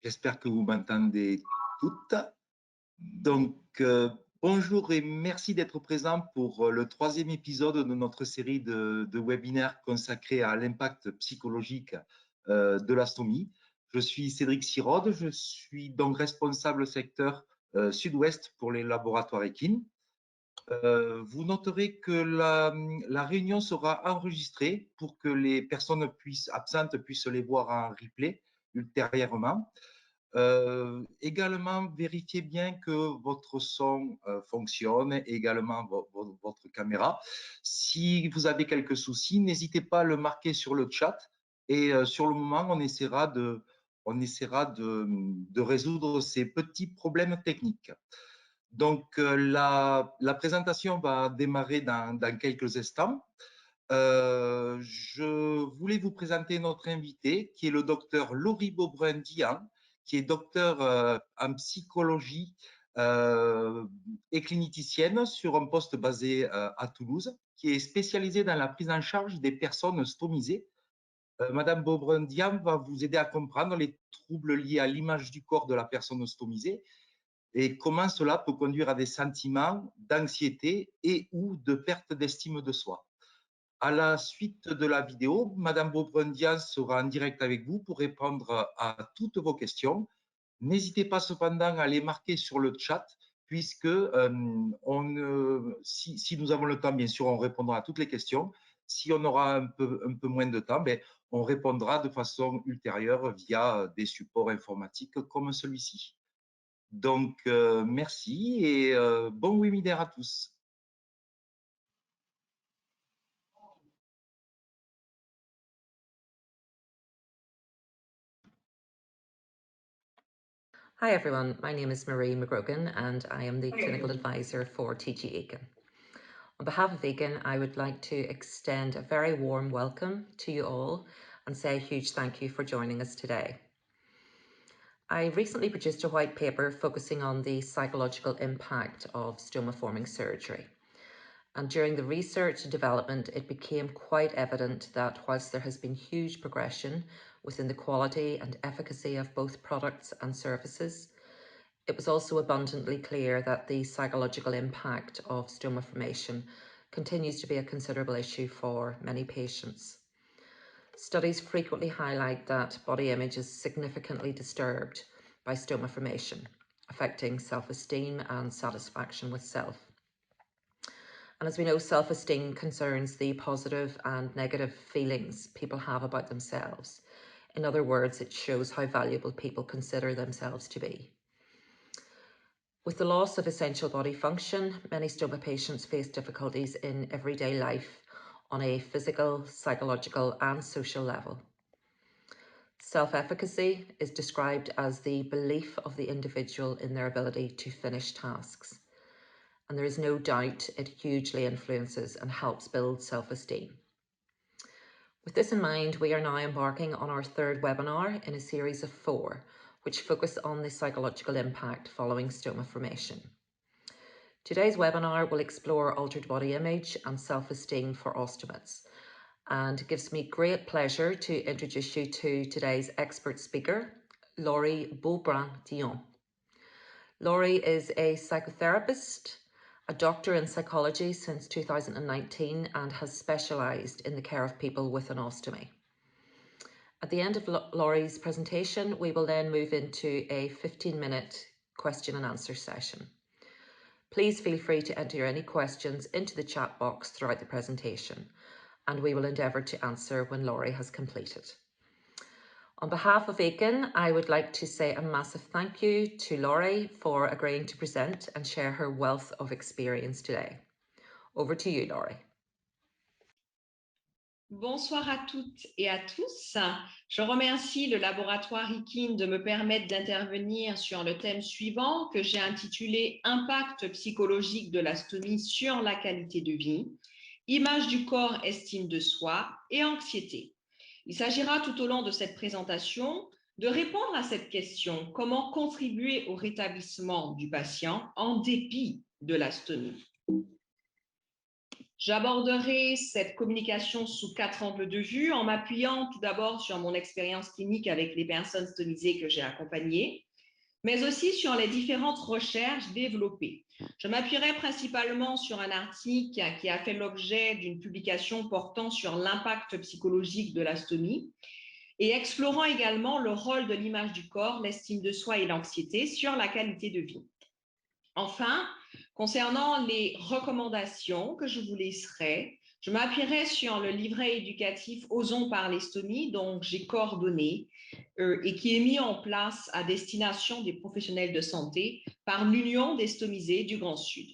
J'espère que vous m'entendez toutes. Donc, bonjour et merci d'être présent pour le troisième épisode de notre série de webinaires consacrés à l'impact psychologique de la stomie. Je suis Cédric Sirode, je suis donc responsable secteur sud-ouest pour les laboratoires Ekin. Vous noterez que la réunion sera enregistrée pour que les personnes absentes puissent les voir en replay ultérieurement. Également, vérifiez bien que votre son fonctionne, également votre caméra. Si vous avez quelques soucis, n'hésitez pas à le marquer sur le chat et sur le moment, on essaiera de résoudre ces petits problèmes techniques. Donc, la présentation va démarrer dans quelques instants. Je voulais vous présenter notre invité, qui est le docteur Laurie Beaubrun-Dian, qui est docteur en psychologie et clinicienne sur un poste basé à Toulouse, qui est spécialisée dans la prise en charge des personnes stomisées. Madame Beaubrun-Dian va vous aider à comprendre les troubles liés à l'image du corps de la personne stomisée et comment cela peut conduire à des sentiments d'anxiété et ou de perte d'estime de soi. À la suite de la vidéo, Madame Beaubrun-Dian sera en direct avec vous pour répondre à toutes vos questions. N'hésitez pas cependant à les marquer sur le chat, puisque si nous avons le temps, bien sûr, on répondra à toutes les questions. Si on aura un peu moins de temps, on répondra de façon ultérieure via des supports informatiques comme celui-ci. Donc, merci et bon webinaire à tous. Hi everyone, my name is Marie McGrogan and I am the Clinical Advisor for TG Ekin. On behalf of Ekin, I would like to extend a very warm welcome to you all and say a huge thank you for joining us today. I recently produced a white paper focusing on the psychological impact of stoma-forming surgery. And during the research and development, it became quite evident that whilst there has been huge progression within the quality and efficacy of both products and services, it was also abundantly clear that the psychological impact of stoma formation continues to be a considerable issue for many patients. Studies frequently highlight that body image is significantly disturbed by stoma formation, affecting self-esteem and satisfaction with self. And as we know, self-esteem concerns the positive and negative feelings people have about themselves. In other words, it shows how valuable people consider themselves to be. With the loss of essential body function, many stoma patients face difficulties in everyday life on a physical, psychological and social level. Self-efficacy is described as the belief of the individual in their ability to finish tasks. And there is no doubt it hugely influences and helps build self-esteem. With this in mind, we are now embarking on our third webinar in a series of 4, which focus on the psychological impact following stoma formation. Today's webinar will explore altered body image and self-esteem for ostomates, and it gives me great pleasure to introduce you to today's expert speaker, Laurie Beaubrun-Dian. Laurie is a psychotherapist, a doctor in psychology since 2019 and has specialised in the care of people with an ostomy. At the end of Laurie's presentation, we will then move into a 15-minute question and answer session. Please feel free to enter any questions into the chat box throughout the presentation, and we will endeavour to answer when Laurie has completed. On behalf of Ekin, I would like to say a massive thank you to Laurie for agreeing to present and share her wealth of experience today. Over to you, Laurie. Bonsoir à toutes et à tous. Je remercie le laboratoire Ekin de me permettre d'intervenir sur le thème suivant que j'ai intitulé « Impact psychologique de la stomie sur la qualité de vie, image du corps, estime de soi et anxiété ». Il s'agira tout au long de cette présentation de répondre à cette question « Comment contribuer au rétablissement du patient en dépit de la stomie ?» J'aborderai cette communication sous 4 angles de vue en m'appuyant tout d'abord sur mon expérience clinique avec les personnes stomisées que j'ai accompagnées, mais aussi sur les différentes recherches développées. Je m'appuierai principalement sur un article qui a fait l'objet d'une publication portant sur l'impact psychologique de la stomie et explorant également le rôle de l'image du corps, l'estime de soi et l'anxiété sur la qualité de vie. Enfin, concernant les recommandations que je vous laisserai, je m'appuierai sur le livret éducatif Osons parler stomie, dont j'ai coordonné et qui est mis en place à destination des professionnels de santé par l'Union des stomisés du Grand Sud.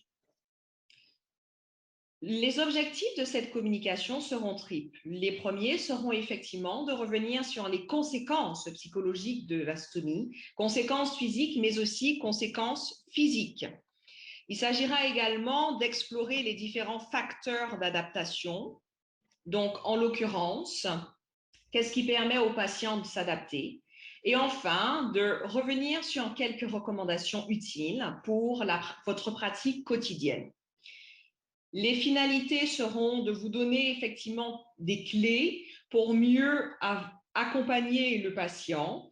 Les objectifs de cette communication seront triples. Les premiers seront effectivement de revenir sur les conséquences psychologiques de la stomie, conséquences physiques, mais aussi conséquences physiques. Il s'agira également d'explorer les différents facteurs d'adaptation. Donc, en l'occurrence, qu'est-ce qui permet aux patients de s'adapter? Et enfin, de revenir sur quelques recommandations utiles pour votre pratique quotidienne. Les finalités seront de vous donner effectivement des clés pour mieux accompagner le patient,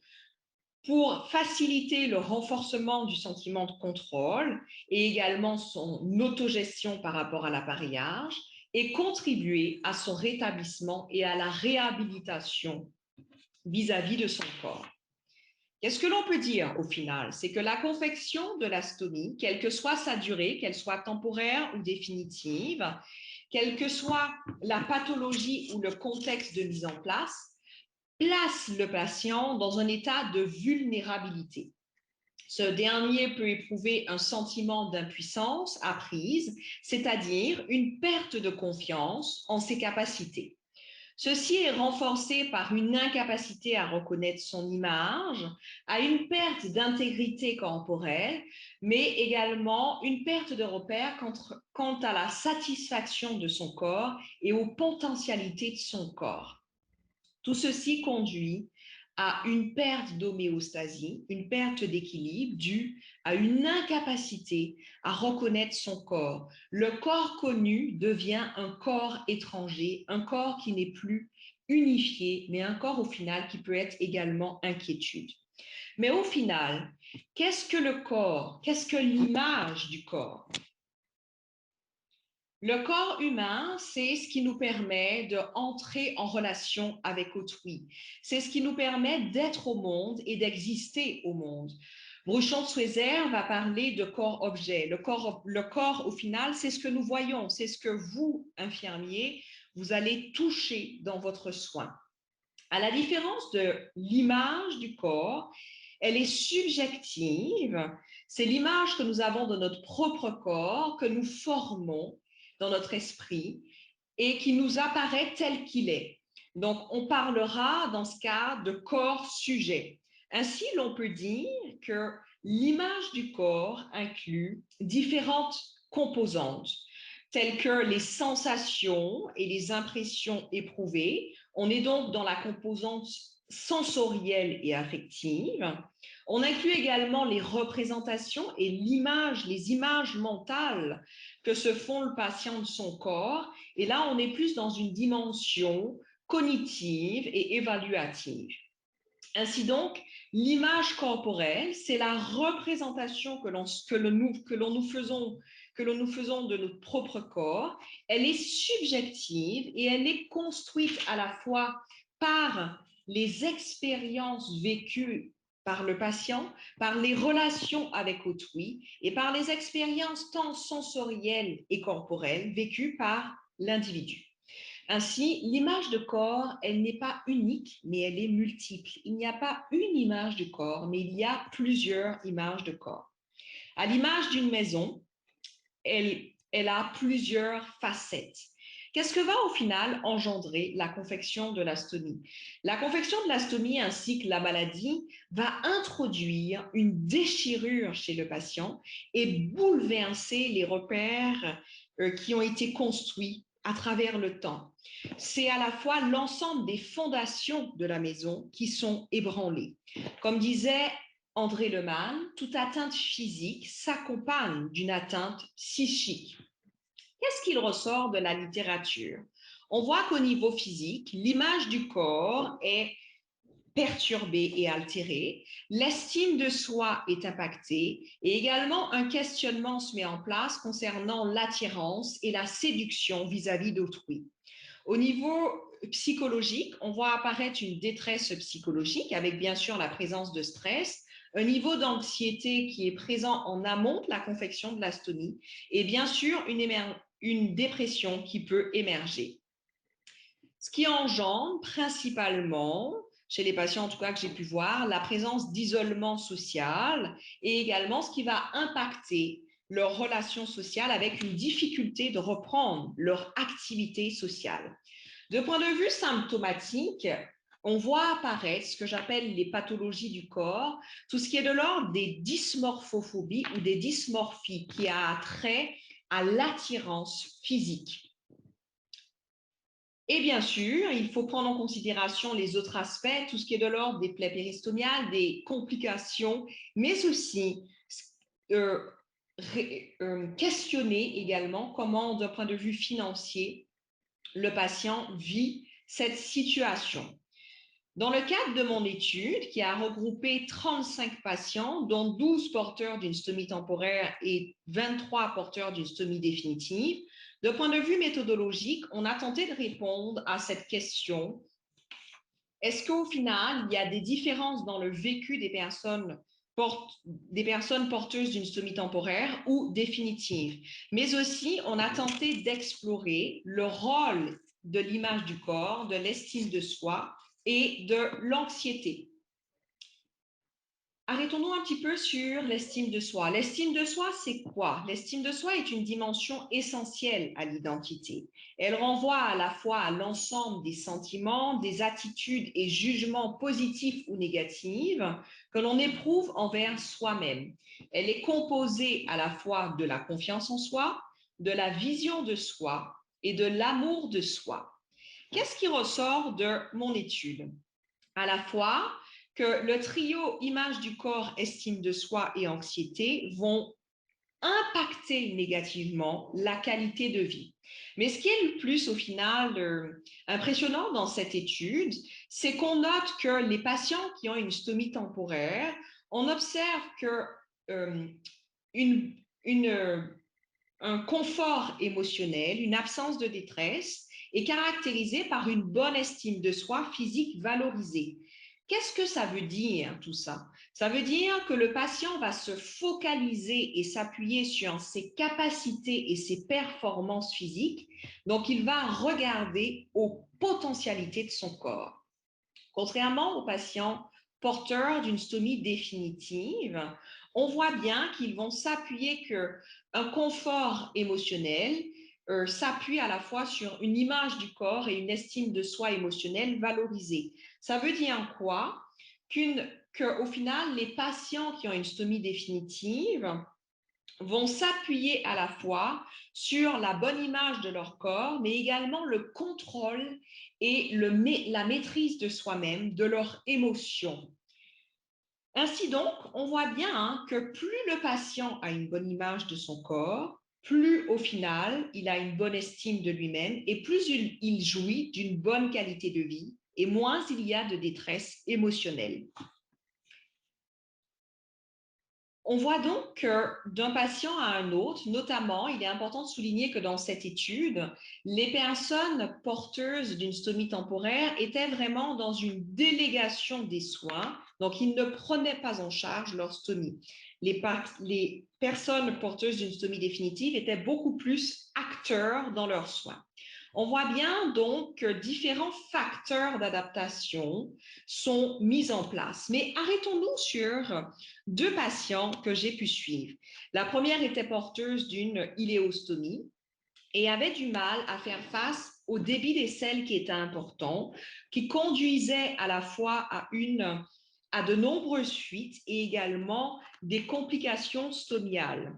pour faciliter le renforcement du sentiment de contrôle et également son autogestion par rapport à l'appareillage et contribuer à son rétablissement et à la réhabilitation vis-à-vis de son corps. Qu'est-ce que l'on peut dire au final? C'est que la confection de la stomie, quelle que soit sa durée, qu'elle soit temporaire ou définitive, quelle que soit la pathologie ou le contexte de mise en place, place le patient dans un état de vulnérabilité. Ce dernier peut éprouver un sentiment d'impuissance apprise, c'est-à-dire une perte de confiance en ses capacités. Ceci est renforcé par une incapacité à reconnaître son image, à une perte d'intégrité corporelle, mais également une perte de repère quant à la satisfaction de son corps et aux potentialités de son corps. Tout ceci conduit à une perte d'homéostasie, une perte d'équilibre due à une incapacité à reconnaître son corps. Le corps connu devient un corps étranger, un corps qui n'est plus unifié, mais un corps au final qui peut être également inquiétude. Mais au final, qu'est-ce que le corps? Qu'est-ce que l'image du corps? Le corps humain, c'est ce qui nous permet d'entrer en relation avec autrui. C'est ce qui nous permet d'être au monde et d'exister au monde. Bruchon de Suézer va parler de corps-objet. Le corps, au final, c'est ce que nous voyons, c'est ce que vous, infirmiers, vous allez toucher dans votre soin. À la différence de l'image du corps, elle est subjective. C'est l'image que nous avons de notre propre corps, que nous formons dans notre esprit et qui nous apparaît tel qu'il est. Donc, on parlera dans ce cas de corps-sujet. Ainsi, l'on peut dire que l'image du corps inclut différentes composantes, telles que les sensations et les impressions éprouvées. On est donc dans la composante sensorielle et affective. On inclut également les représentations et les images mentales que se font le patient de son corps. Et là, on est plus dans une dimension cognitive et évaluative. Ainsi donc, l'image corporelle, c'est la représentation que l'on nous faisons de notre propre corps. Elle est subjective et elle est construite à la fois par les expériences vécues par le patient, par les relations avec autrui et par les expériences tant sensorielles et corporelles vécues par l'individu. Ainsi, l'image de corps, elle n'est pas unique, mais elle est multiple. Il n'y a pas une image du corps, mais il y a plusieurs images de corps. À l'image d'une maison, elle a plusieurs facettes. Qu'est-ce que va au final engendrer la confection de la stomie? La confection de la stomie ainsi que la maladie va introduire une déchirure chez le patient et bouleverser les repères qui ont été construits à travers le temps. C'est à la fois l'ensemble des fondations de la maison qui sont ébranlées. Comme disait André Lehmann, toute atteinte physique s'accompagne d'une atteinte psychique. Qu'est-ce qu'il ressort de la littérature? On voit qu'au niveau physique, l'image du corps est perturbée et altérée, l'estime de soi est impactée et également un questionnement se met en place concernant l'attirance et la séduction vis-à-vis d'autrui. Au niveau psychologique, on voit apparaître une détresse psychologique avec bien sûr la présence de stress, un niveau d'anxiété qui est présent en amont de la confection de l'astomie et bien sûr une dépression qui peut émerger. Ce qui engendre principalement, chez les patients en tout cas que j'ai pu voir, la présence d'isolement social et également ce qui va impacter leurs relations sociales avec une difficulté de reprendre leur activité sociale. De point de vue symptomatique, on voit apparaître ce que j'appelle les pathologies du corps, tout ce qui est de l'ordre des dysmorphophobies ou des dysmorphies qui a trait à l'attirance physique. Et bien sûr, il faut prendre en considération les autres aspects, tout ce qui est de l'ordre des plaies péristomiales, des complications, mais aussi questionner également comment, d'un point de vue financier, le patient vit cette situation. Dans le cadre de mon étude, qui a regroupé 35 patients, dont 12 porteurs d'une stomie temporaire et 23 porteurs d'une stomie définitive, de point de vue méthodologique, on a tenté de répondre à cette question. Est-ce qu'au final, il y a des différences dans le vécu des personnes porteuses d'une stomie temporaire ou définitive? Mais aussi, on a tenté d'explorer le rôle de l'image du corps, de l'estime de soi et de l'anxiété. Arrêtons-nous un petit peu sur l'estime de soi. L'estime de soi, c'est quoi? L'estime de soi est une dimension essentielle à l'identité. Elle renvoie à la fois à l'ensemble des sentiments, des attitudes et jugements positifs ou négatifs que l'on éprouve envers soi-même. Elle est composée à la fois de la confiance en soi, de la vision de soi et de l'amour de soi. Qu'est-ce qui ressort de mon étude? À la fois que le trio image du corps, estime de soi et anxiété vont impacter négativement la qualité de vie. Mais ce qui est le plus au final impressionnant dans cette étude, c'est qu'on note que les patients qui ont une stomie temporaire, on observe que un confort émotionnel, une absence de détresse est caractérisée par une bonne estime de soi physique valorisée. Qu'est-ce que ça veut dire tout ça? Ça veut dire que le patient va se focaliser et s'appuyer sur ses capacités et ses performances physiques. Donc, il va regarder aux potentialités de son corps. Contrairement aux patients porteurs d'une stomie définitive, on voit bien qu'ils vont s'appuyer qu'un confort émotionnel s'appuie à la fois sur une image du corps et une estime de soi émotionnelle valorisée. Ça veut dire quoi? Qu'au final, les patients qui ont une stomie définitive vont s'appuyer à la fois sur la bonne image de leur corps, mais également le contrôle et la maîtrise de soi-même, de leurs émotions. Ainsi donc, on voit bien que plus le patient a une bonne image de son corps, plus au final, il a une bonne estime de lui-même et plus il jouit d'une bonne qualité de vie et moins il y a de détresse émotionnelle. On voit donc que d'un patient à un autre, notamment, il est important de souligner que dans cette étude, les personnes porteuses d'une stomie temporaire étaient vraiment dans une délégation des soins, donc ils ne prenaient pas en charge leur stomie. Les personnes porteuses d'une stomie définitive étaient beaucoup plus acteurs dans leurs soins. On voit bien donc que différents facteurs d'adaptation sont mis en place. Mais arrêtons-nous sur 2 patients que j'ai pu suivre. La première était porteuse d'une iléostomie et avait du mal à faire face au débit des selles qui était important, qui conduisait à la fois à de nombreuses fuites et également des complications stomiales.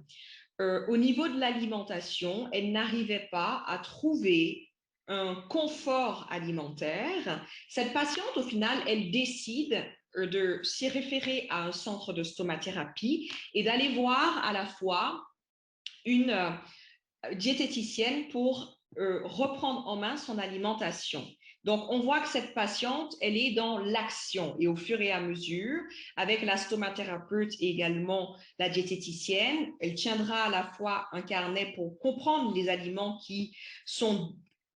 Au niveau de l'alimentation, elle n'arrivait pas à trouver un confort alimentaire. Cette patiente, au final, elle décide de s'y référer à un centre de stomathérapie et d'aller voir à la fois diététicienne pour reprendre en main son alimentation. Donc, on voit que cette patiente, elle est dans l'action et au fur et à mesure, avec la stomathérapeute et également la diététicienne, elle tiendra à la fois un carnet pour comprendre les aliments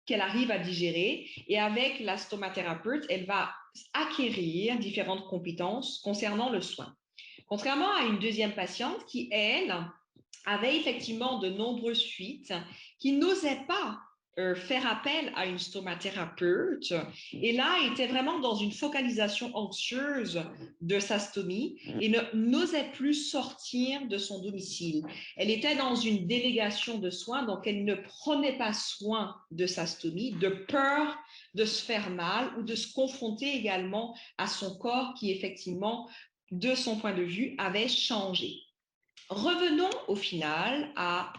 qu'elle arrive à digérer et avec la stomathérapeute, elle va acquérir différentes compétences concernant le soin. Contrairement à une deuxième patiente qui, elle, avait effectivement de nombreuses fuites, qui n'osait pas faire appel à une stomathérapeute et là était vraiment dans une focalisation anxieuse de sa stomie et n'osait plus sortir de son domicile. Elle était dans une délégation de soins, donc elle ne prenait pas soin de sa stomie de peur de se faire mal ou de se confronter également à son corps qui effectivement, de son point de vue, avait changé. Revenons au final à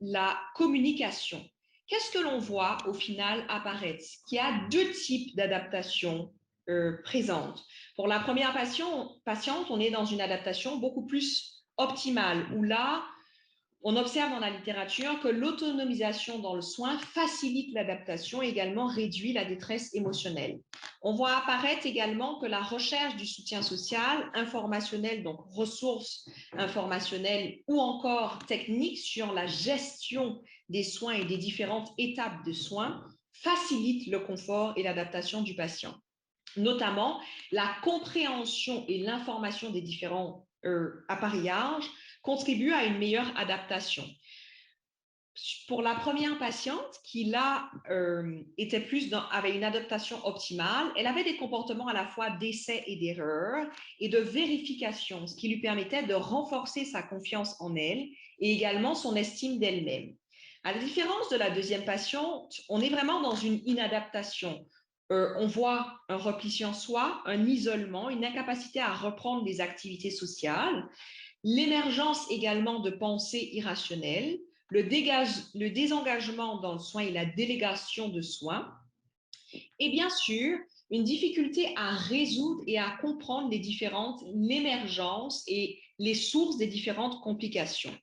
la communication. Qu'est-ce que l'on voit au final apparaître? Qu'il y a deux types d'adaptations présentes. Pour la première patiente, on est dans une adaptation beaucoup plus optimale, où là, on observe dans la littérature que l'autonomisation dans le soin facilite l'adaptation et également réduit la détresse émotionnelle. On voit apparaître également que la recherche du soutien social, informationnel, donc ressources informationnelles ou encore techniques sur la gestion des soins et des différentes étapes de soins facilite le confort et l'adaptation du patient. Notamment, la compréhension et l'information des différents appareillages contribue à une meilleure adaptation. Pour la première patiente qui là avait une adaptation optimale, elle avait des comportements à la fois d'essai et d'erreur et de vérification, ce qui lui permettait de renforcer sa confiance en elle et également son estime d'elle-même. À la différence de la deuxième patiente, on est vraiment dans une inadaptation. On voit un repli sur soi, un isolement, une incapacité à reprendre les activités sociales, l'émergence également de pensées irrationnelles, le désengagement dans le soin et la délégation de soins, et bien sûr, une difficulté à résoudre et à comprendre l'émergence et les sources des différentes complications.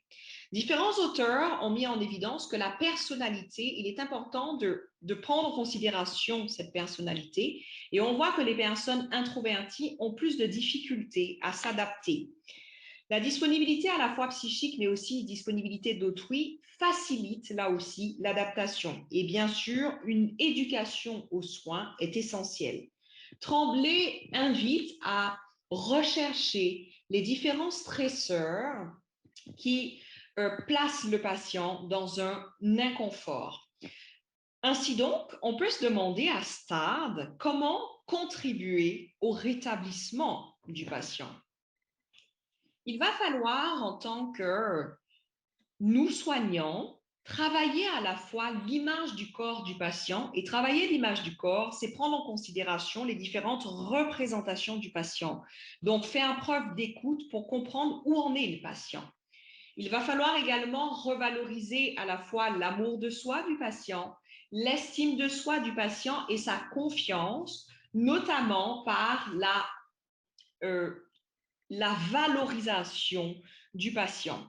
Différents auteurs ont mis en évidence que la personnalité, il est important de prendre en considération cette personnalité et on voit que les personnes introverties ont plus de difficultés à s'adapter. La disponibilité à la fois psychique mais aussi disponibilité d'autrui facilite là aussi l'adaptation. Et bien sûr, une éducation aux soins est essentielle. Tremblay invite à rechercher les différents stresseurs qui place le patient dans un inconfort. Ainsi donc, on peut se demander à ce stade comment contribuer au rétablissement du patient. Il va falloir, en tant que nous soignants, travailler à la fois l'image du corps du patient et travailler l'image du corps, c'est prendre en considération les différentes représentations du patient. Donc, faire preuve d'écoute pour comprendre où en est le patient. Il va falloir également revaloriser à la fois l'amour de soi du patient, l'estime de soi du patient et sa confiance, notamment par la valorisation du patient.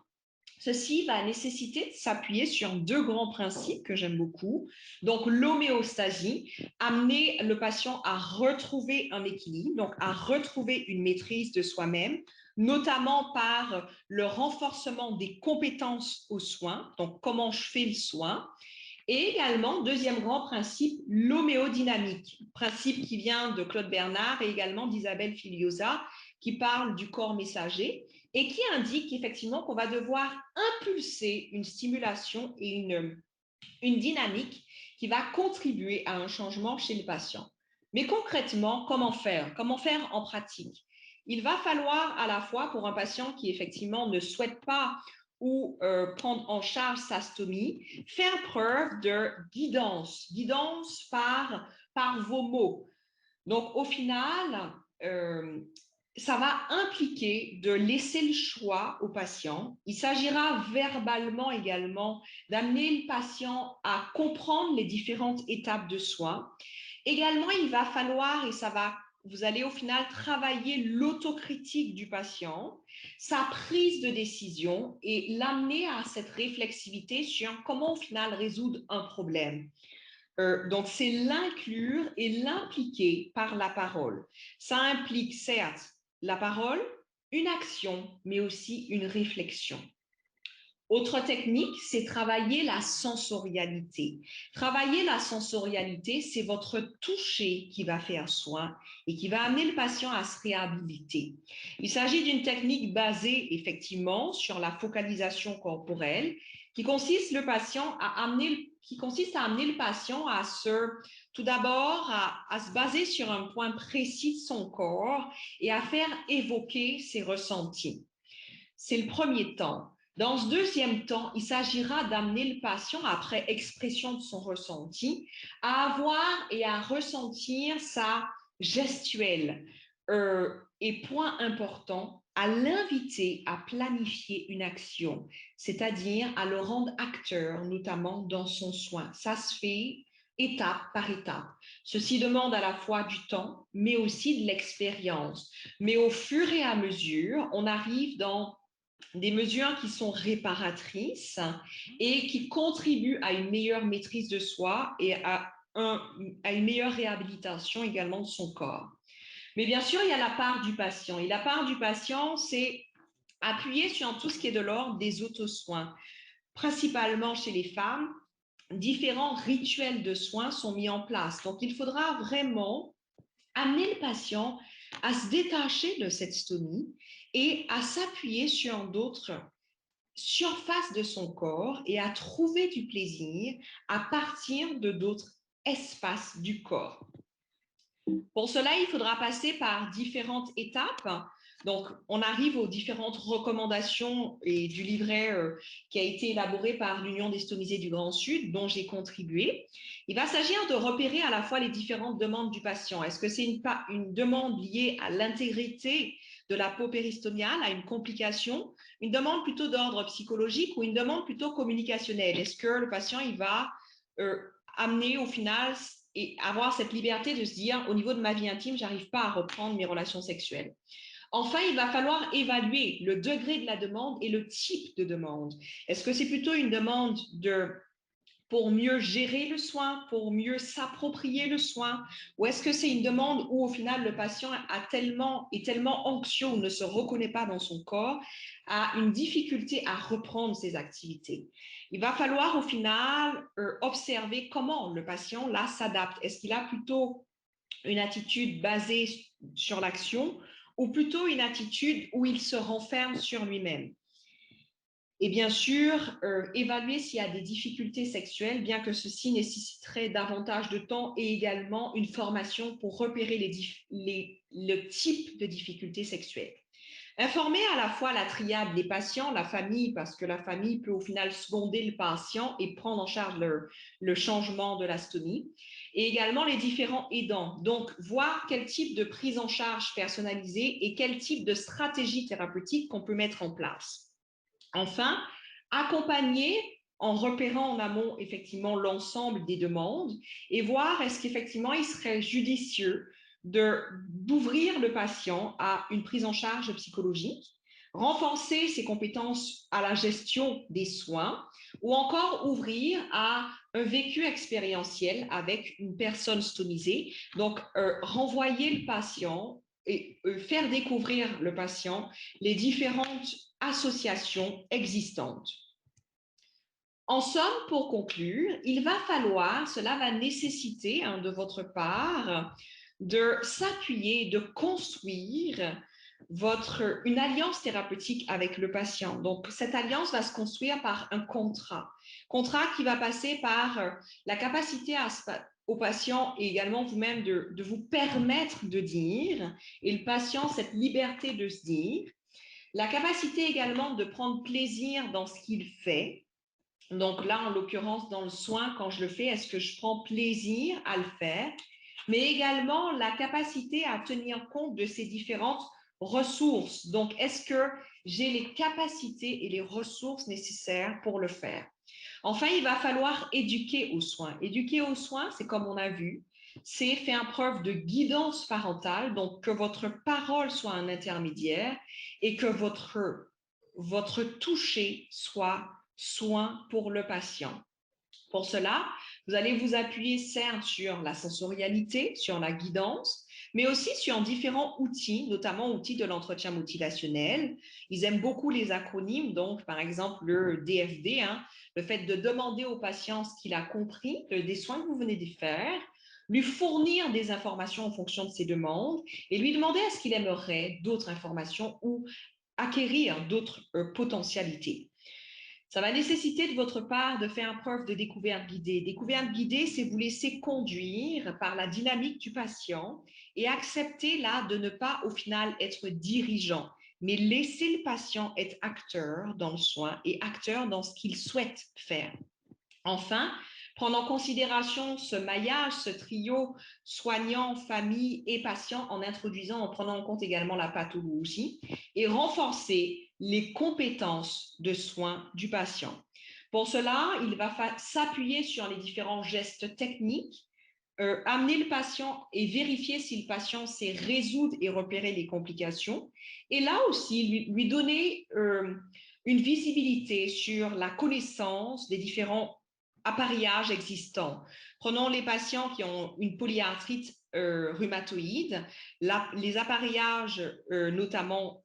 Ceci va nécessiter de s'appuyer sur deux grands principes que j'aime beaucoup. Donc, l'homéostasie, amener le patient à retrouver un équilibre, donc à retrouver une maîtrise de soi-même, notamment par le renforcement des compétences aux soins, donc comment je fais le soin. Et également, deuxième grand principe, l'homéodynamique, principe qui vient de Claude Bernard et également d'Isabelle Filiosa, qui parle du corps messager et qui indique effectivement qu'on va devoir impulser une stimulation et une dynamique qui va contribuer à un changement chez le patient. Mais concrètement, comment faire? Comment faire en pratique? Il va falloir à la fois pour un patient qui effectivement ne souhaite pas ou prendre en charge sa stomie, faire preuve de guidance par vos mots. Donc au final, ça va impliquer de laisser le choix au patient. Il s'agira verbalement également d'amener le patient à comprendre les différentes étapes de soins. Également, il va falloir, et ça va vous allez au final travailler l'autocritique du patient, sa prise de décision et l'amener à cette réflexivité sur comment au final résoudre un problème. Donc, c'est l'inclure et l'impliquer par la parole. Ça implique certes la parole, une action, mais aussi une réflexion. Autre technique, c'est travailler la sensorialité. Travailler la sensorialité, c'est votre toucher qui va faire soin et qui va amener le patient à se réhabiliter. Il s'agit d'une technique basée effectivement sur la focalisation corporelle qui consiste à amener le patient à tout d'abord, à se baser sur un point précis de son corps et à faire évoquer ses ressentis. C'est le premier temps. Dans ce deuxième temps, il s'agira d'amener le patient, après expression de son ressenti, à avoir et à ressentir sa gestuelle. Et point important, à l'inviter à planifier une action, c'est-à-dire à le rendre acteur, notamment dans son soin. Ça se fait étape par étape. Ceci demande à la fois du temps, mais aussi de l'expérience. Mais au fur et à mesure, on arrive dans des mesures qui sont réparatrices et qui contribuent à une meilleure maîtrise de soi et à une meilleure réhabilitation également de son corps. Mais bien sûr, il y a la part du patient. Et la part du patient, c'est appuyer sur tout ce qui est de l'ordre des autosoins. Principalement chez les femmes, différents rituels de soins sont mis en place. Donc, il faudra vraiment amener le patient à se détacher de cette stomie et à s'appuyer sur d'autres surfaces de son corps et à trouver du plaisir à partir de d'autres espaces du corps. Pour cela, il faudra passer par différentes étapes. Donc, on arrive aux différentes recommandations et du livret qui a été élaboré par l'Union des stomisés du Grand Sud, dont j'ai contribué. Il va s'agir de repérer à la fois les différentes demandes du patient. Est-ce que c'est une demande liée à l'intégrité de la peau péristomiale, à une complication, une demande plutôt d'ordre psychologique ou une demande plutôt communicationnelle? Est-ce que le patient il va amener au final et avoir cette liberté de se dire au niveau de ma vie intime, j'arrive pas à reprendre mes relations sexuelles. Enfin, il va falloir évaluer le degré de la demande et le type de demande. Est-ce que c'est plutôt une demande pour mieux gérer le soin, pour mieux s'approprier le soin, ou est-ce que c'est une demande où au final le patient est tellement anxieux ou ne se reconnaît pas dans son corps, a une difficulté à reprendre ses activités? Il va falloir au final observer comment le patient là s'adapte. Est-ce qu'il a plutôt une attitude basée sur l'action ou plutôt une attitude où il se renferme sur lui-même? Et bien sûr, évaluer s'il y a des difficultés sexuelles, bien que ceci nécessiterait davantage de temps et également une formation pour repérer le type de difficultés sexuelles. Informer à la fois la triade, les patients, la famille, parce que la famille peut au final seconder le patient et prendre en charge le changement de la stomie, et également les différents aidants. Donc, voir quel type de prise en charge personnalisée et quel type de stratégie thérapeutique qu'on peut mettre en place. Enfin, accompagner en repérant en amont effectivement l'ensemble des demandes et voir est-ce qu'effectivement il serait judicieux d'ouvrir le patient à une prise en charge psychologique, renforcer ses compétences à la gestion des soins ou encore ouvrir à un vécu expérientiel avec une personne stomisée. Donc, renvoyer le patient et faire découvrir le patient les différentes associations existantes. En somme, pour conclure, il va falloir, cela va nécessiter de votre part de s'appuyer, de construire une alliance thérapeutique avec le patient. Donc, cette alliance va se construire par un contrat qui va passer par la capacité au patient et également vous-même de vous permettre de dire, et le patient cette liberté de se dire, la capacité également de prendre plaisir dans ce qu'il fait. Donc là, en l'occurrence, dans le soin, quand je le fais, est-ce que je prends plaisir à le faire? Mais également la capacité à tenir compte de ces différentes ressources. Donc, est-ce que j'ai les capacités et les ressources nécessaires pour le faire? Enfin, il va falloir éduquer aux soins. Éduquer aux soins, c'est comme on a vu, c'est faire preuve de guidance parentale, donc que votre parole soit un intermédiaire et que votre toucher soit soin pour le patient. Pour cela, vous allez vous appuyer certes sur la sensorialité, sur la guidance, mais aussi sur différents outils, notamment outils de l'entretien motivationnel. Ils aiment beaucoup les acronymes, donc par exemple le DFD, le fait de demander au patient ce qu'il a compris des soins que vous venez de faire, lui fournir des informations en fonction de ses demandes et lui demander est-ce qu'il aimerait d'autres informations ou acquérir d'autres potentialités. Ça va nécessiter de votre part de faire preuve de découverte guidée. Découverte guidée, c'est vous laisser conduire par la dynamique du patient et accepter là de ne pas au final être dirigeant, mais laisser le patient être acteur dans le soin et acteur dans ce qu'il souhaite faire. Enfin, prendre en considération ce maillage, ce trio soignant, famille et patient en prenant en compte également la pathologie et renforcer les compétences de soins du patient. Pour cela, il va s'appuyer sur les différents gestes techniques, amener le patient et vérifier si le patient sait résoudre et repérer les complications. Et là aussi, lui donner une visibilité sur la connaissance des différents appareillages existants. Prenons les patients qui ont une polyarthrite rhumatoïde. Les appareillages, notamment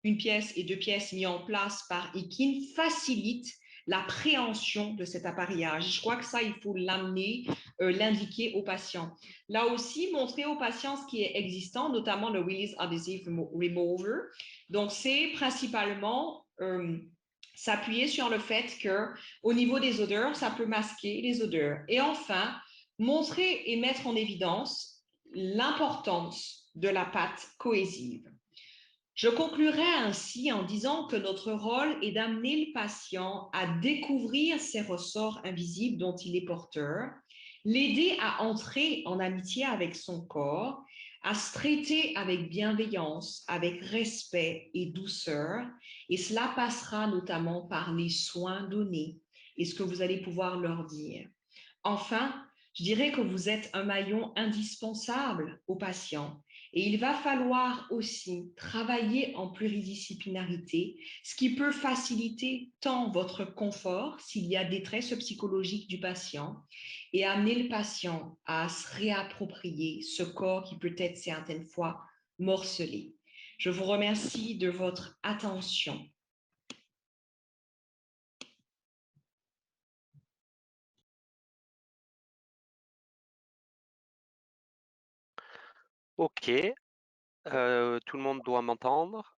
une pièce et 2 pièces mis en place par Ekin, facilitent la préhension de cet appareillage. Je crois que ça, il faut l'amener, l'indiquer aux patients. Là aussi, montrer aux patients ce qui est existant, notamment le Willis Adhesive Remover. Donc, c'est principalement s'appuyer sur le fait que au niveau des odeurs, ça peut masquer les odeurs. Et enfin, montrer et mettre en évidence l'importance de la pâte cohésive. Je conclurai ainsi en disant que notre rôle est d'amener le patient à découvrir ces ressorts invisibles dont il est porteur, l'aider à entrer en amitié avec son corps, à se traiter avec bienveillance, avec respect et douceur, et cela passera notamment par les soins donnés et ce que vous allez pouvoir leur dire. Enfin, je dirais que vous êtes un maillon indispensable aux patients et il va falloir aussi travailler en pluridisciplinarité, ce qui peut faciliter tant votre confort s'il y a détresse psychologique du patient et amener le patient à se réapproprier ce corps qui peut être certaines fois morcelé. Je vous remercie de votre attention. Ok, tout le monde doit m'entendre.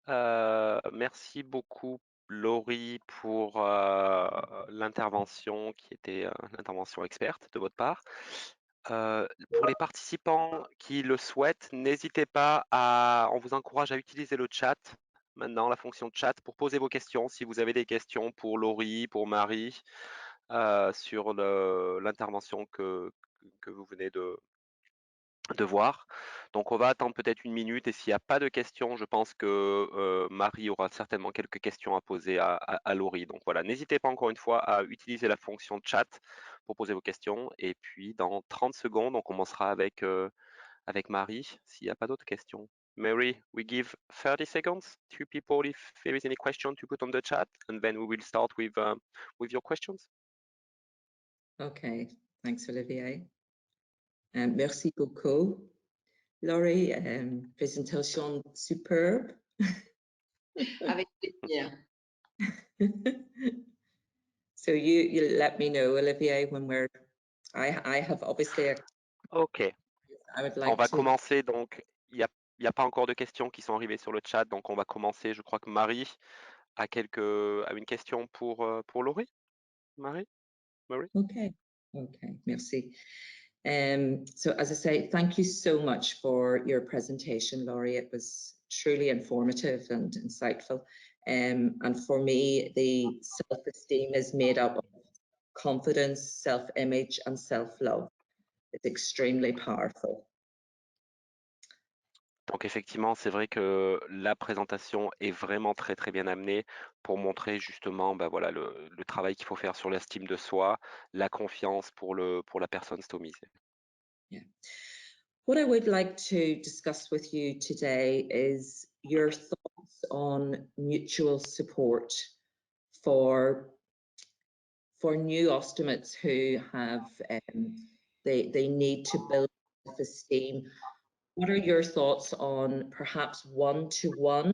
Merci beaucoup, Laurie, pour l'intervention qui était l'intervention experte de votre part. Pour les participants qui le souhaitent, n'hésitez pas on vous encourage à utiliser le chat, maintenant la fonction chat, pour poser vos questions. Si vous avez des questions pour Laurie, pour Marie, sur l'intervention que vous venez de voir. Donc on va attendre peut-être une minute et s'il n'y a pas de questions, je pense que Marie aura certainement quelques questions à poser à Laurie. Donc voilà, n'hésitez pas encore une fois à utiliser la fonction chat pour poser vos questions et puis dans 30 secondes, on commencera avec Marie s'il n'y a pas d'autres questions. Mary, we give 30 seconds to people if there is any question to put on the chat and then we will start with your questions. Okay, thanks Olivier. Merci beaucoup. Laurie, présentation superbe. Avec plaisir. So you let me know, Olivier, when I have obviously. Ok. I would like On va to. commencer donc. Il n'y a pas encore de questions qui sont arrivées sur le chat, donc on va commencer. Je crois que Marie a une question pour Laurie. Marie? Okay, merci. So as I say, thank you so much for your presentation, Laurie. It was truly informative and insightful. And for me, the self-esteem is made up of confidence, self-image, and self-love. It's extremely powerful. Donc effectivement, c'est vrai que la présentation est vraiment très très bien amenée pour montrer justement voilà, le travail qu'il faut faire sur l'estime de soi, la confiance pour la personne stomisée. What I would like to discuss with you today is your thoughts on mutual support for new ostomates who have they need to build self-esteem. What are your thoughts on perhaps one-to-one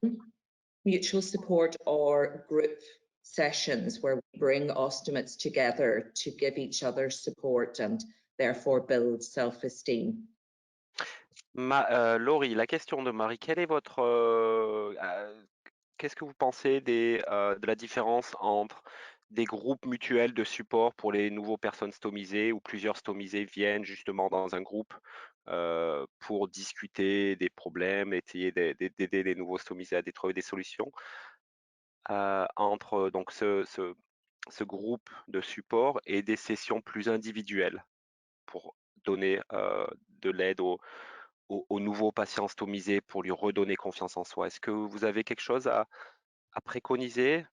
mutual support or group sessions where we bring ostomates together to give each other support and therefore build self-esteem? Laurie, la question de Marie, quelle est votre, qu'est-ce que vous pensez de la différence entre des groupes mutuels de support pour les nouveaux personnes stomisées où plusieurs stomisés viennent justement dans un groupe pour discuter des problèmes, essayer d'aider les nouveaux stomisés à trouver des solutions, entre donc ce groupe de support et des sessions plus individuelles pour donner de l'aide aux nouveaux patients stomisés pour lui redonner confiance en soi. Est-ce que vous avez quelque chose à préconiser?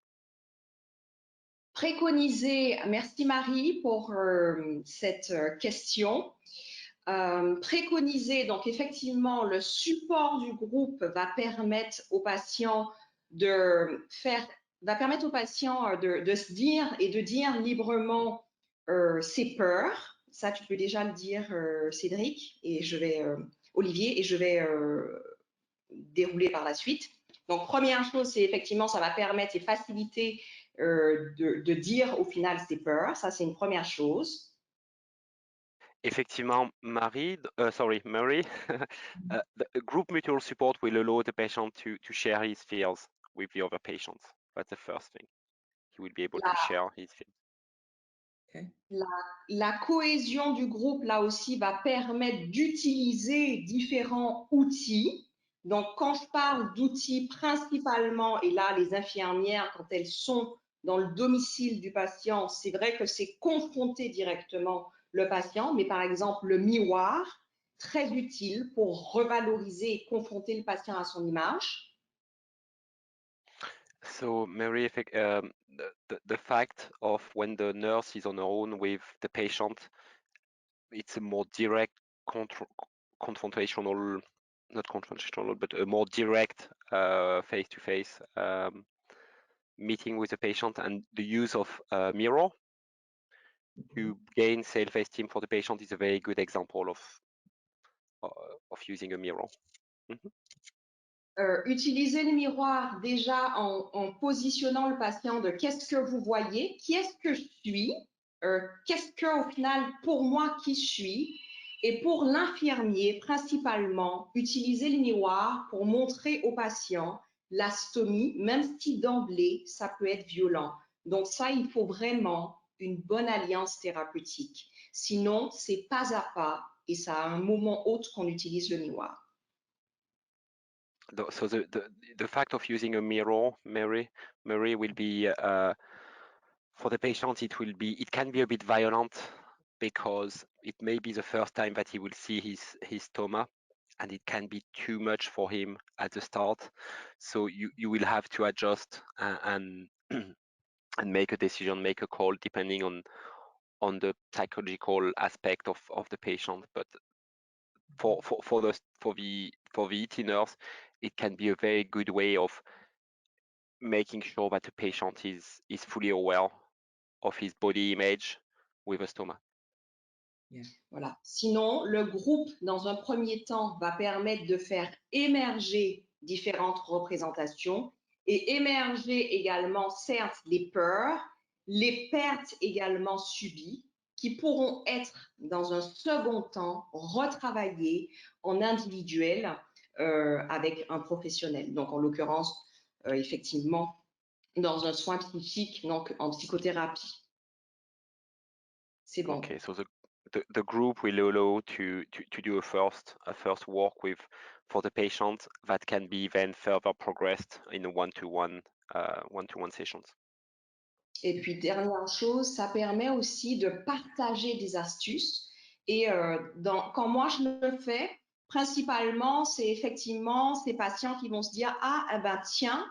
Préconiser, merci Marie pour cette question. Préconiser, donc effectivement, le support du groupe va permettre aux patients de se dire et de dire librement ses peurs. Ça, tu peux déjà le dire, Cédric, et je vais, Olivier, et je vais dérouler par la suite. Donc, première chose, c'est effectivement, ça va permettre et faciliter de dire au final ses peurs. Ça, c'est une première chose. Effectivement, Mary, the group mutual support will allow the patient to share his fears with the other patients. That's the first thing. He will be able to share his fears. Okay. La cohésion du groupe, là aussi, va permettre d'utiliser différents outils. Donc, quand je parle d'outils principalement, et là, les infirmières, quand elles sont dans le domicile du patient, c'est vrai que c'est confronter directement le patient, mais par exemple, le miroir, très utile pour revaloriser et confronter le patient à son image. So, Mary, the fact of when the nurse is on her own with the patient, it's a more direct confrontational, not confrontational, but a more direct face-to-face meeting with the patient, and the use of mirror to gain self-esteem for the patient is a very good example of using a mirror. Utiliser le miroir déjà en positionnant le patient de qu'est-ce que vous voyez, qui est-ce que je suis, qu'est-ce que au final pour moi qui je suis, et pour l'infirmier principalement utiliser le miroir pour montrer au patient la stomie, même si d'emblée ça peut être violent. Donc ça, il faut vraiment une bonne alliance thérapeutique. Sinon, c'est pas à pas et ça a un moment autre qu'on utilise le miroir. So the fact of using a mirror, Mary will be for the patient. It can be a bit violent because it may be the first time that he will see his stoma, and it can be too much for him at the start. So you will have to adjust and make a decision, make a call depending on the psychological aspect of the patient. But for the ET nurse, it can be a very good way of making sure that the patient is fully aware of his body image with a stoma. Yeah. Voilà. Sinon, le groupe, dans un premier temps, va permettre de faire émerger différentes représentations et émerger également, certes, les peurs, les pertes également subies, qui pourront être, dans un second temps, retravaillées en individuel avec un professionnel. Donc, en l'occurrence, effectivement, dans un soin psychique, donc en psychothérapie. C'est bon. Okay, so the group will allow to do a first work for the patient that can be then further progressed in a one-to-one sessions. Et puis, dernière chose, ça permet aussi de partager des astuces. Et quand moi, je le fais, principalement, c'est effectivement ces patients qui vont se dire « Ah, eh ben, tiens,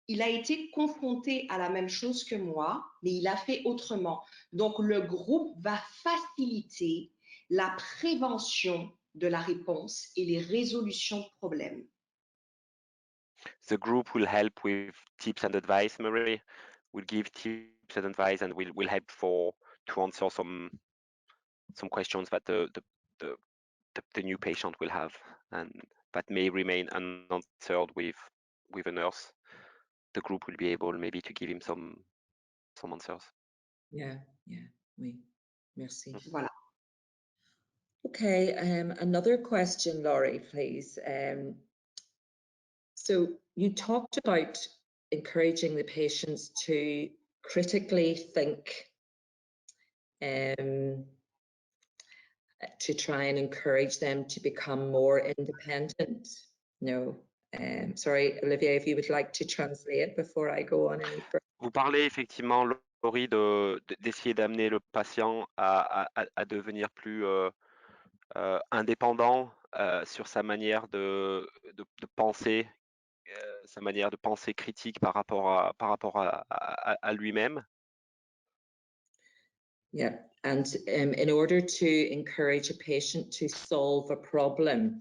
il a été confronté à la même chose que moi, mais il a fait autrement. » Donc, le groupe va faciliter la prévention de la réponse et les résolutions de problèmes. The group will help with tips and advice, Marie. Will give tips and advice and will help to answer some questions that the new patient will have and that may remain unanswered with a nurse. The group will be able maybe to give him some answers. Yeah, oui. Merci. Voilà. Okay, another question, Laurie, please. So you talked about encouraging the patients to critically think, to try and encourage them to become more independent. No, sorry, Olivier, if you would like to translate before I go on any further. Vous parlez effectivement, Laurie, d'essayer d'amener le patient à devenir plus indépendant sur sa manière de penser, sa manière de penser critique par rapport à lui-même. Yeah, and in order to encourage a patient to solve a problem.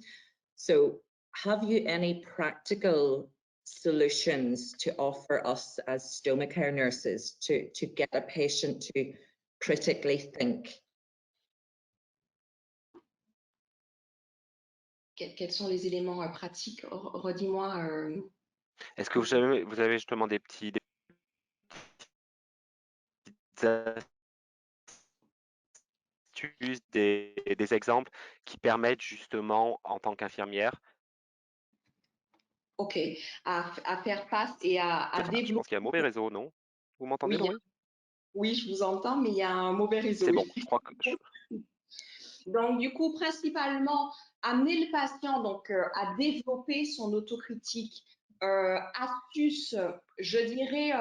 So have you any practical solutions to offer us as stoma care nurses to get a patient to critically think? Quels sont les éléments pratiques? Redis-moi. Est-ce que vous avez justement des petites astuces, des exemples qui permettent justement, en tant qu'infirmière, OK, à faire face et à développer. Je pense qu'il y a un mauvais réseau, non? Vous m'entendez, Oui, Laurie? Oui, je vous entends, mais il y a un mauvais réseau. C'est bon, je crois que... Donc, du coup, principalement, amener le patient donc, à développer son autocritique. Astuce, je dirais,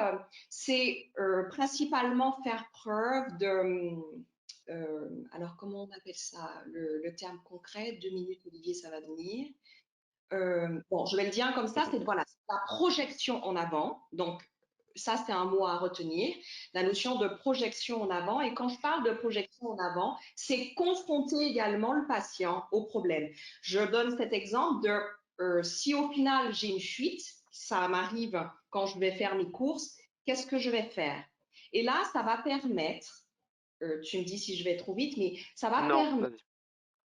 c'est principalement faire preuve de... alors, comment on appelle ça? Le terme concret, 2 minutes, Olivier, ça va venir. Bon, je vais le dire comme ça, c'est voilà, la projection en avant. Donc, ça, c'est un mot à retenir, la notion de projection en avant. Et quand je parle de projection en avant, c'est confronter également le patient au problème. Je donne cet exemple de si au final j'ai une fuite, ça m'arrive quand je vais faire mes courses, qu'est-ce que je vais faire? Et là, ça va permettre, tu me dis si je vais trop vite, mais ça va permettre,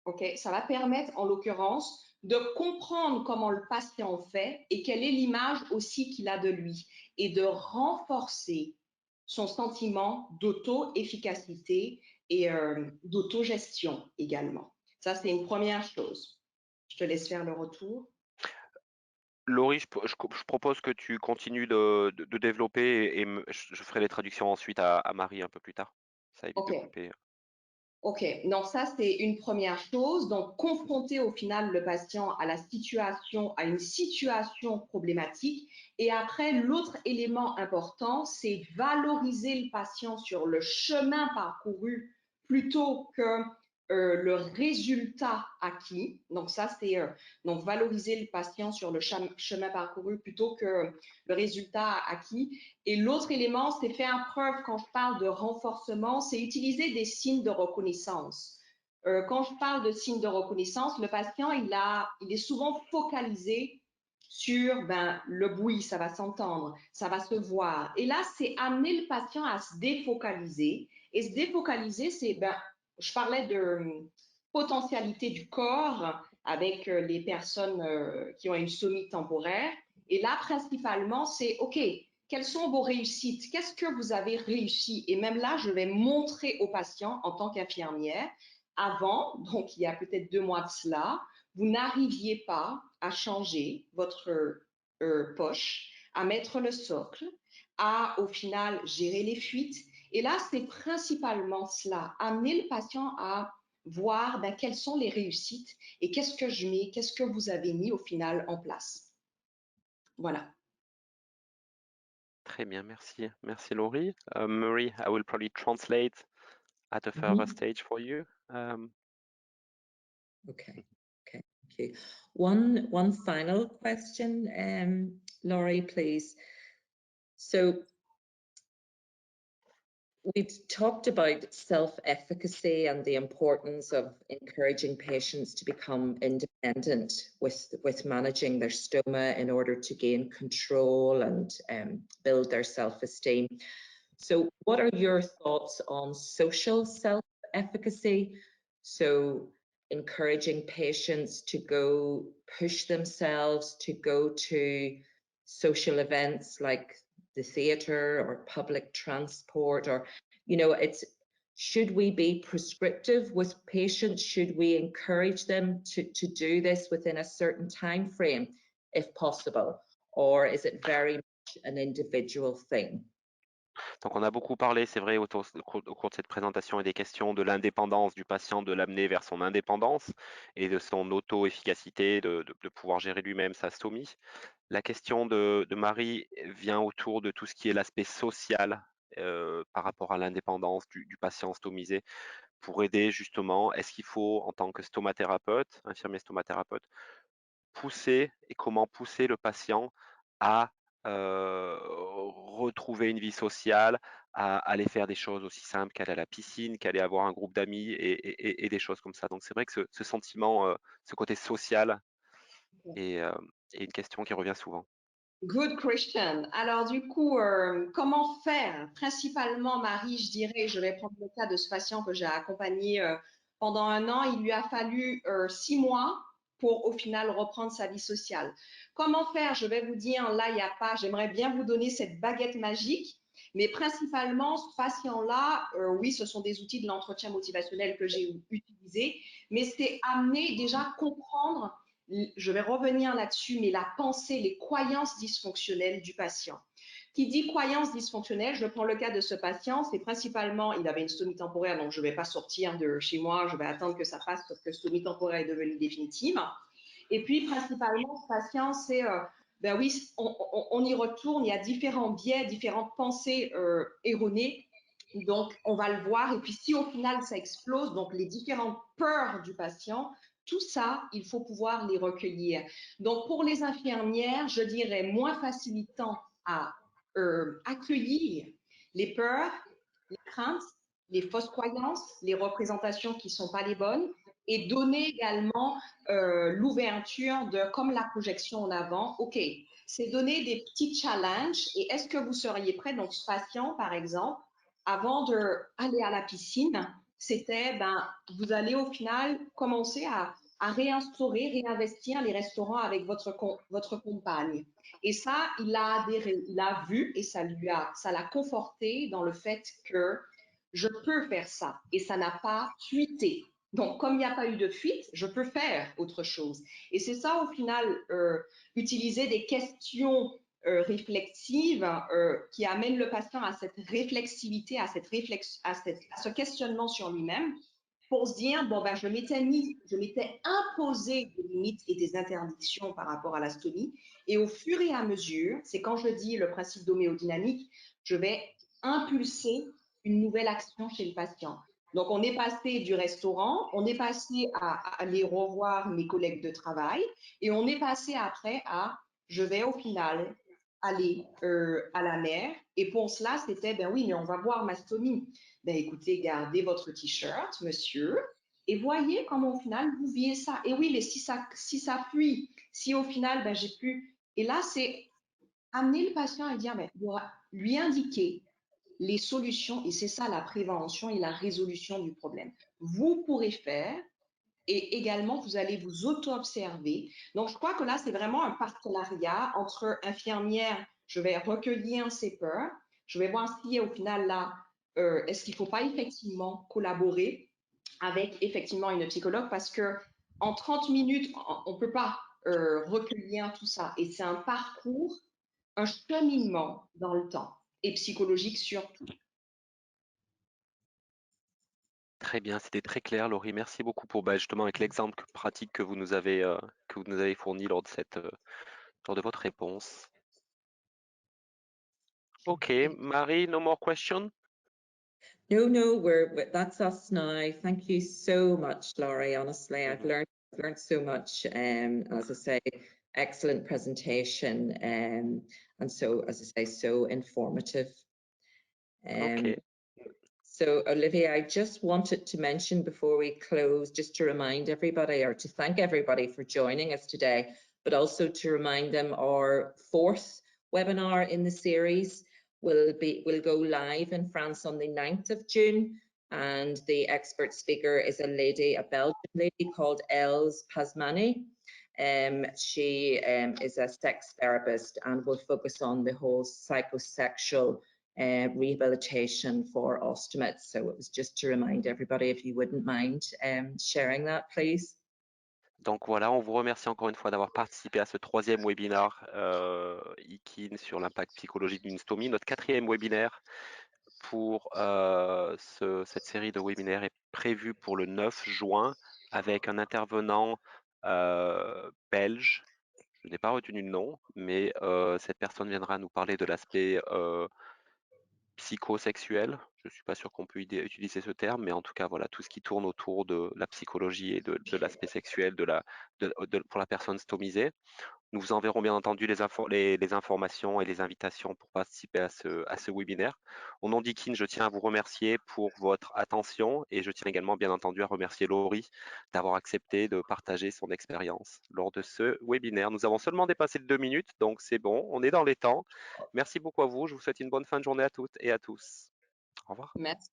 okay, ça va permettre en l'occurrence de comprendre comment le patient fait et quelle est l'image aussi qu'il a de lui et de renforcer son sentiment d'auto-efficacité et d'autogestion également. Ça, c'est une première chose. Je te laisse faire le retour. Laurie, je propose que tu continues de développer et je ferai les traductions ensuite à Marie un peu plus tard. Ça évite de couper. OK, donc ça, c'est une première chose. Donc, confronter au final le patient à une situation problématique. Et après, l'autre élément important, c'est valoriser le patient sur le chemin parcouru plutôt que le résultat acquis. Donc, ça, c'est donc valoriser le patient sur le chemin parcouru plutôt que le résultat acquis. Et l'autre élément, c'est faire preuve, quand je parle de renforcement, c'est utiliser des signes de reconnaissance. Quand je parle de signes de reconnaissance, le patient, il est souvent focalisé sur le bruit, ça va s'entendre, ça va se voir. Et là, c'est amener le patient à se défocaliser. Et se défocaliser, c'est, je parlais de potentialité du corps avec les personnes qui ont une somie temporaire. Et là, principalement, c'est OK, quelles sont vos réussites? Qu'est-ce que vous avez réussi? Et même là, je vais montrer aux patients en tant qu'infirmière, avant, donc il y a peut-être 2 mois de cela, vous n'arriviez pas à changer votre poche, à mettre le socle, à, au final, gérer les fuites. Et là, c'est principalement cela, amener le patient à voir quelles sont les réussites et qu'est-ce que je mets, qu'est-ce que vous avez mis au final en place. Voilà. Très bien, merci. Merci Laurie. Marie, I will probably translate at a further stage for you. Okay, thank you. One final question, Laurie, please. So we've talked about self-efficacy and the importance of encouraging patients to become independent with managing their stoma in order to gain control and build their self-esteem. So what are your thoughts on social self-efficacy? So encouraging patients to go push themselves, to go to social events like the theatre or public transport, or, you know, should we be prescriptive with patients? Should we encourage them to do this within a certain time frame, if possible? Or is it very much an individual thing? Donc on a beaucoup parlé, c'est vrai, au cours de cette présentation et des questions de l'indépendance du patient, de l'amener vers son indépendance et de son auto-efficacité, de pouvoir gérer lui-même sa stomie. La question de Marie vient autour de tout ce qui est l'aspect social par rapport à l'indépendance du patient stomisé pour aider justement. Est-ce qu'il faut, en tant que stomathérapeute, infirmier stomathérapeute, pousser et comment pousser le patient à retrouver une vie sociale, à aller faire des choses aussi simples qu'aller à la piscine, qu'aller avoir un groupe d'amis et des choses comme ça. Donc c'est vrai que ce sentiment, ce côté social est une question qui revient souvent. Good question. Alors du coup, comment faire? Principalement, Marie, je dirais, je vais prendre le cas de ce patient que j'ai accompagné pendant 1 an. Il lui a fallu 6 mois pour au final reprendre sa vie sociale. Comment faire? Je vais vous dire, là, il n'y a pas, j'aimerais bien vous donner cette baguette magique, mais principalement, ce patient-là, oui, ce sont des outils de l'entretien motivationnel que j'ai utilisés, mais c'est amener déjà comprendre, je vais revenir là-dessus, mais la pensée, les croyances dysfonctionnelles du patient. Qui dit croyance dysfonctionnelle, je prends le cas de ce patient, c'est principalement, il avait une stomie temporaire, donc je ne vais pas sortir de chez moi, je vais attendre que ça passe parce que stomie temporaire est devenue définitive. Et puis, principalement, ce patient, c'est, ben oui, on y retourne, il y a différents biais, différentes pensées erronées. Donc, on va le voir. Et puis, si au final, ça explose, donc les différentes peurs du patient, tout ça, il faut pouvoir les recueillir. Donc, pour les infirmières, je dirais moins facilitant à accueillir les peurs, les craintes, les fausses croyances, les représentations qui ne sont pas les bonnes, et donner également l'ouverture de, comme la projection en avant, OK, c'est donner des petits challenges, et est-ce que vous seriez prêt, donc ce patient, par exemple, avant d'aller à la piscine, c'était, ben, vous allez au final commencer à réinstaurer, réinvestir les restaurants avec votre compagne. Et ça, il a adhéré, il a vu et ça l'a conforté dans le fait que je peux faire ça et ça n'a pas fuité. Donc, comme il n'y a pas eu de fuite, je peux faire autre chose. Et c'est ça, au final, utiliser des questions réflexives qui amènent le patient à cette réflexivité, à ce questionnement sur lui-même, pour se dire, bon, ben, je m'étais imposé des limites et des interdictions par rapport à la stomie. Et au fur et à mesure, c'est quand je dis le principe d'homéodynamique, je vais impulser une nouvelle action chez le patient. Donc, on est passé du restaurant, on est passé à aller revoir mes collègues de travail et on est passé après à, je vais au final aller à la mer. Et pour cela, c'était, ben oui, mais on va voir ma stomie. Ben écoutez, gardez votre t-shirt, monsieur, et voyez comment au final vous vivez ça. Et oui, mais si ça fuit, si au final, ben j'ai pu. Et là, c'est amener le patient et dire, ben, lui indiquer les solutions, et c'est ça la prévention et la résolution du problème. Vous pourrez faire, et également, vous allez vous auto-observer. Donc, je crois que là, c'est vraiment un partenariat entre infirmières. Je vais recueillir ces peurs. Je vais voir si au final, là, est-ce qu'il ne faut pas effectivement collaborer avec effectivement une psychologue parce que en 30 minutes, on ne peut pas recueillir tout ça. Et c'est un parcours, un cheminement dans le temps et psychologique surtout. Très bien, c'était très clair, Laurie. Merci beaucoup pour justement avec l'exemple pratique que vous nous avez fourni lors de votre réponse. Ok, Marie, no more questions? No, that's us now. Thank you so much, Laurie. Honestly, I've learned so much. As I say, excellent presentation, and so, as I say, so informative. Ok. So Olivia, I just wanted to mention before we close, just to remind everybody or to thank everybody for joining us today, but also to remind them our 4th webinar in the series will go live in France on the 9th of June. And the expert speaker is a Belgian lady called Els Pasmani. She is a sex therapist and will focus on the whole psychosexual rehabilitation for ostomates. So it was just to remind everybody, if you wouldn't mind sharing that, please. Donc voilà, on vous remercie encore une fois d'avoir participé à ce 3e webinaire IKIN sur l'impact psychologique d'une stomie. Notre 4e webinaire pour cette série de webinaires est prévu pour le 9 juin avec un intervenant belge. Je n'ai pas retenu le nom, mais cette personne viendra nous parler de l'aspect psychosexuel. Je ne suis pas sûr qu'on peut utiliser ce terme, mais en tout cas, voilà, tout ce qui tourne autour de la psychologie et de l'aspect sexuel pour la personne stomisée. Nous vous enverrons bien entendu les informations et les invitations pour participer à ce webinaire. Au nom d'IKIN, je tiens à vous remercier pour votre attention et je tiens également bien entendu à remercier Laurie d'avoir accepté de partager son expérience lors de ce webinaire. Nous avons seulement dépassé les 2 minutes, donc c'est bon, on est dans les temps. Merci beaucoup à vous, je vous souhaite une bonne fin de journée à toutes et à tous. Au revoir. Merci.